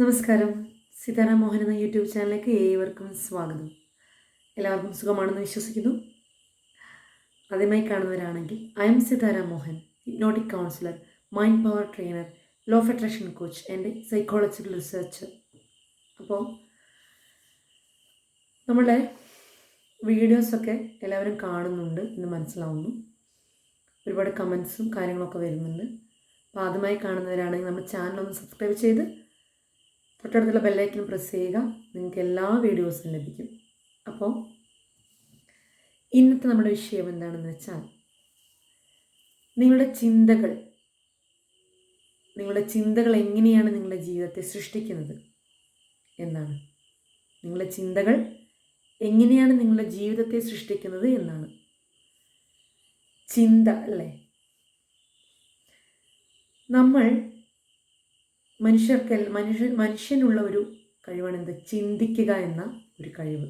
നമസ്കാരം. സിതാര മോഹൻ എന്ന യൂട്യൂബ് ചാനലിലേക്ക് ഏവർക്കും സ്വാഗതം. എല്ലാവർക്കും സുഖമാണെന്ന് വിശ്വസിക്കുന്നു. ആദ്യമായി കാണുന്നവരാണെങ്കിൽ I am Sithara Mohan, hypnotic counsellor, mind power trainer, law of attraction coach and psychological researcher. അപ്പോൾ നമ്മുടെ വീഡിയോസൊക്കെ എല്ലാവരും കാണുന്നുണ്ട് എന്ന് മനസ്സിലാവുന്നു. ഒരുപാട് കമൻസും കാര്യങ്ങളൊക്കെ വരുന്നുണ്ട്. അപ്പോൾ ആദ്യമായി കാണുന്നവരാണെങ്കിൽ നമ്മുടെ ചാനലൊന്ന് സബ്സ്ക്രൈബ് ചെയ്ത് തൊട്ടടുത്തുള്ള ബെല്ലൈക്കൻ പ്രസ് ചെയ്യുക. നിങ്ങൾക്ക് എല്ലാ വീഡിയോസും ലഭിക്കും. അപ്പോൾ ഇന്നത്തെ നമ്മുടെ വിഷയം എന്താണെന്ന് വെച്ചാൽ, നിങ്ങളുടെ ചിന്തകൾ എങ്ങനെയാണ് നിങ്ങളുടെ ജീവിതത്തെ സൃഷ്ടിക്കുന്നത് എന്നാണ്. നിങ്ങളുടെ ചിന്തകൾ എങ്ങനെയാണ് നിങ്ങളുടെ ജീവിതത്തെ സൃഷ്ടിക്കുന്നത് എന്നാണ്. ചിന്ത അല്ലേ, നമ്മൾ മനുഷ്യനുള്ള ഒരു കഴിവാണ് എന്ത്? ചിന്തിക്കുക എന്ന ഒരു കഴിവ്.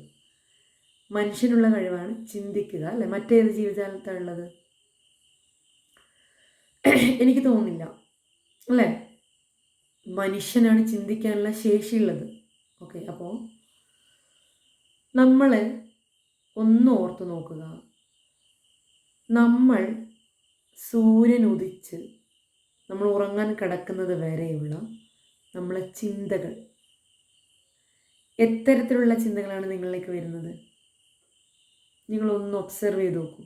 മനുഷ്യനുള്ള കഴിവാണ് ചിന്തിക്കുക അല്ലേ. മറ്റേത് ജീവജാലത്താണുള്ളത്? എനിക്ക് തോന്നുന്നില്ല അല്ലേ. മനുഷ്യനാണ് ചിന്തിക്കാനുള്ള ശേഷിയുള്ളത്. ഓക്കെ, അപ്പോൾ നമ്മൾ ഒന്ന് ഓർത്ത് നോക്കുക. നമ്മൾ സൂര്യൻ ഉദിച്ച് നമ്മൾ ഉറങ്ങാൻ കിടക്കുന്നത് വരെയുള്ള നമ്മളെ ചിന്തകൾ, എത്തരത്തിലുള്ള ചിന്തകളാണ് നിങ്ങളിലേക്ക് വരുന്നത്? നിങ്ങളൊന്ന് ഒബ്സർവ് ചെയ്ത് നോക്കൂ.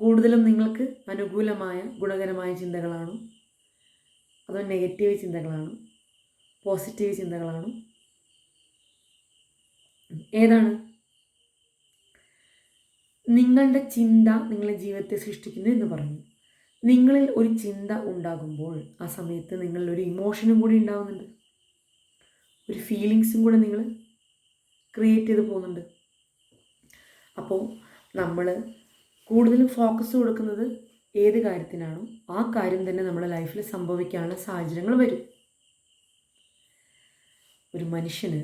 കൂടുതലും നിങ്ങൾക്ക് അനുകൂലമായ ഗുണകരമായ ചിന്തകളാണോ, അതോ നെഗറ്റീവ് ചിന്തകളാണോ, പോസിറ്റീവ് ചിന്തകളാണോ? ഏതാണ്? നിങ്ങളുടെ ചിന്ത നിങ്ങളുടെ ജീവിതത്തെ സൃഷ്ടിക്കുന്നു എന്ന് പറഞ്ഞു. നിങ്ങളിൽ ഒരു ചിന്ത ഉണ്ടാകുമ്പോൾ ആ സമയത്ത് നിങ്ങളിൽ ഒരു ഇമോഷനും കൂടി ഉണ്ടാകുന്നുണ്ട്, ഒരു ഫീലിങ്സും കൂടെ നിങ്ങൾ ക്രിയേറ്റ് ചെയ്ത് പോകുന്നുണ്ട്. അപ്പോൾ നമ്മൾ കൂടുതലും ഫോക്കസ് കൊടുക്കുന്നത് ഏത് കാര്യത്തിനാണോ ആ കാര്യം തന്നെ നമ്മുടെ ലൈഫിൽ സംഭവിക്കാനുള്ള സാഹചര്യങ്ങൾ വരും. ഒരു മനുഷ്യന്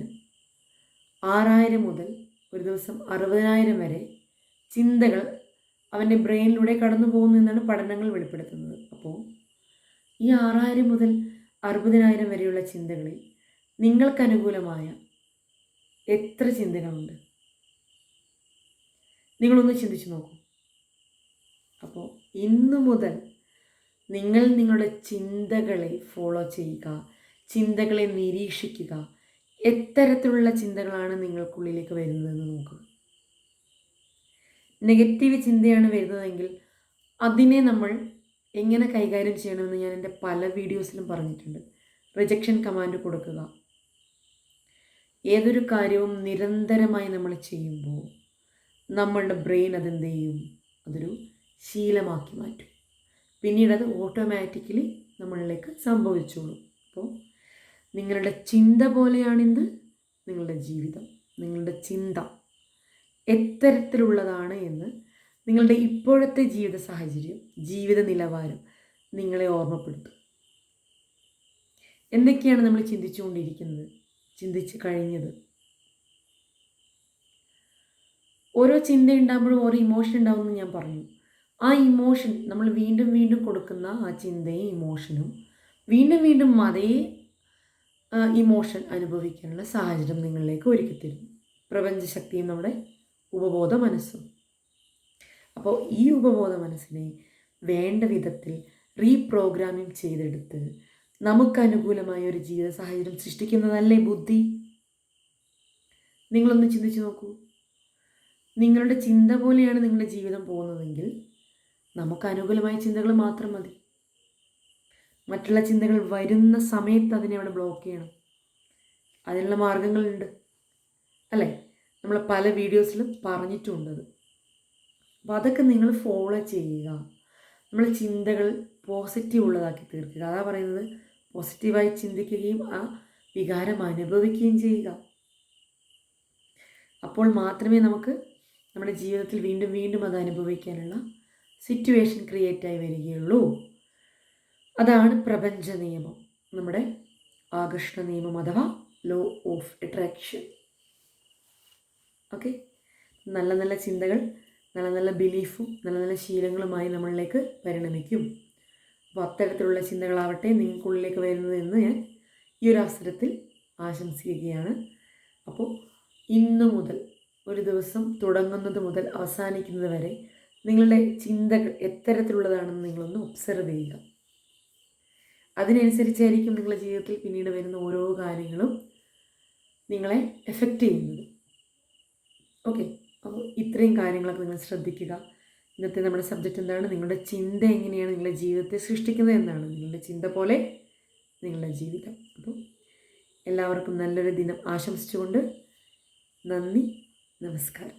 6000 മുതൽ ഒരു ദിവസം 60,000 വരെ ചിന്തകൾ അവൻ്റെ ബ്രെയിനിലൂടെ കടന്നു പോകുന്നു എന്നാണ് പഠനങ്ങൾ വെളിപ്പെടുത്തുന്നത്. അപ്പോൾ ഈ 6000 മുതൽ 60,000 വരെയുള്ള ചിന്തകളിൽ നിങ്ങൾക്ക് അനുകൂലമായ എത്ര ചിന്തകളുണ്ട്? നിങ്ങളൊന്ന് ചിന്തിച്ചു നോക്കൂ. അപ്പോൾ ഇന്നു മുതൽ നിങ്ങൾ നിങ്ങളുടെ ചിന്തകളെ ഫോളോ ചെയ്യുക, ചിന്തകളെ നിരീക്ഷിക്കുക. എത്തരത്തിലുള്ള ചിന്തകളാണ് നിങ്ങൾക്കുള്ളിലേക്ക് വരുന്നതെന്ന് നോക്കുക. നെഗറ്റീവ് ചിന്തയാണ് വരുന്നതെങ്കിൽ അതിനെ നമ്മൾ എങ്ങനെ കൈകാര്യം ചെയ്യണമെന്ന് ഞാൻ എൻ്റെ പല വീഡിയോസിലും പറഞ്ഞിട്ടുണ്ട്. റിജക്ഷൻ കമാൻഡ് കൊടുക്കുക. ഏതൊരു കാര്യവും നിരന്തരമായി നമ്മൾ ചെയ്യുമ്പോൾ നമ്മളുടെ ബ്രെയിൻ അതെന്ത് ചെയ്യും? അതൊരു ശീലമാക്കി മാറ്റും. പിന്നീട് അത് ഓട്ടോമാറ്റിക്കലി നമ്മളിലേക്ക് സംഭവിച്ചോളും. അപ്പോൾ നിങ്ങളുടെ ചിന്ത പോലെയാണിത് നിങ്ങളുടെ ജീവിതം. നിങ്ങളുടെ ചിന്ത എത്തരത്തിലുള്ളതാണ് എന്ന് നിങ്ങളുടെ ഇപ്പോഴത്തെ ജീവിത സാഹചര്യം, ജീവിത നിലവാരം നിങ്ങളെ ഓർമ്മപ്പെടുത്തും. എന്തൊക്കെയാണ് നമ്മൾ ചിന്തിച്ചുകൊണ്ടിരിക്കുന്നത്, ചിന്തിച്ച് കഴിഞ്ഞത്? ഓരോ ചിന്ത ഉണ്ടാകുമ്പോഴും ഓരോ ഇമോഷൻ ഉണ്ടാവുമെന്ന് ഞാൻ പറഞ്ഞു. ആ ഇമോഷൻ നമ്മൾ വീണ്ടും വീണ്ടും കൊടുക്കുന്ന ആ ചിന്തയും ഇമോഷനും വീണ്ടും വീണ്ടും അതേ ഇമോഷൻ അനുഭവിക്കാനുള്ള സാഹചര്യം നിങ്ങളിലേക്ക് ഒരുക്കിത്തരും പ്രപഞ്ചശക്തിയും നമ്മുടെ ഉപബോധ മനസ്സും. അപ്പോൾ ഈ ഉപബോധ മനസ്സിനെ വേണ്ട വിധത്തിൽ റീപ്രോഗ്രാമിംഗ് ചെയ്തെടുത്ത് നമുക്ക് അനുകൂലമായ ഒരു ജീവിത സാഹചര്യം സൃഷ്ടിക്കുന്നതല്ലേ ബുദ്ധി? നിങ്ങളൊന്ന് ചിന്തിച്ചു നോക്കൂ. നിങ്ങളുടെ ചിന്ത പോലെയാണ് നിങ്ങളുടെ ജീവിതം പോകുന്നതെങ്കിൽ നമുക്ക് അനുകൂലമായ ചിന്തകൾ മാത്രം മതി. മറ്റുള്ള ചിന്തകൾ വരുന്ന സമയത്ത് അതിനെ അവിടെ ബ്ലോക്ക് ചെയ്യണം. അതിനുള്ള മാർഗങ്ങളുണ്ട് അല്ലേ. നമ്മൾ പല വീഡിയോസിലും പറഞ്ഞിട്ടുണ്ടത്. അപ്പോൾ അതൊക്കെ നിങ്ങൾ ഫോളോ ചെയ്യുക. നമ്മൾ ചിന്തകൾ പോസിറ്റീവ് ഉള്ളതാക്കി തീർക്കുക. അതാ പറയുന്നത്, പോസിറ്റീവായി ചിന്തിക്കുകയും ആ വികാരം അനുഭവിക്കുകയും ചെയ്യുക. അപ്പോൾ മാത്രമേ നമുക്ക് നമ്മുടെ ജീവിതത്തിൽ വീണ്ടും വീണ്ടും അത് അനുഭവിക്കാനുള്ള സിറ്റുവേഷൻ ക്രിയേറ്റായി വരികയുള്ളൂ. അതാണ് പ്രപഞ്ച നിയമം, നമ്മുടെ ആകർഷണ നിയമം അഥവാ ലോ ഓഫ് അട്രാക്ഷൻ. ഓക്കെ, നല്ല നല്ല ചിന്തകൾ, നല്ല നല്ല ബിലീഫും നല്ല നല്ല ശീലങ്ങളുമായി നമ്മളിലേക്ക് പരിണമിക്കും. അപ്പോൾ അത്തരത്തിലുള്ള ചിന്തകളാവട്ടെ നിങ്ങൾക്കുള്ളിലേക്ക് വരുന്നത് എന്ന് ഞാൻ ഈ ഒരു അവസരത്തിൽ ആശംസിക്കുകയാണ്. അപ്പോൾ ഇന്നു മുതൽ ഒരു ദിവസം തുടങ്ങുന്നത് മുതൽ അവസാനിക്കുന്നത് വരെ നിങ്ങളുടെ ചിന്തകൾ എത്തരത്തിലുള്ളതാണെന്ന് നിങ്ങളൊന്ന് ഒബ്സർവ് ചെയ്യുക. അതിനനുസരിച്ചായിരിക്കും നിങ്ങളുടെ ജീവിതത്തിൽ പിന്നീട് വരുന്ന ഓരോ കാര്യങ്ങളും നിങ്ങളെ എഫക്റ്റ് ചെയ്യുന്നത്. ഓക്കെ, അപ്പോൾ ഇത്രയും കാര്യങ്ങളൊക്കെ നിങ്ങൾ ശ്രദ്ധിക്കുക. ഇന്നത്തെ നമ്മുടെ സബ്ജക്റ്റ് എന്താണ്? നിങ്ങളുടെ ചിന്ത എങ്ങനെയാണ് നിങ്ങളുടെ ജീവിതത്തെ സൃഷ്ടിക്കുന്നത് എന്നാണ്. നിങ്ങളുടെ ചിന്ത പോലെ നിങ്ങളുടെ ജീവിതം. അപ്പോൾ എല്ലാവർക്കും നല്ലൊരു ദിനം ആശംസിച്ചുകൊണ്ട് നന്ദി, നമസ്കാരം.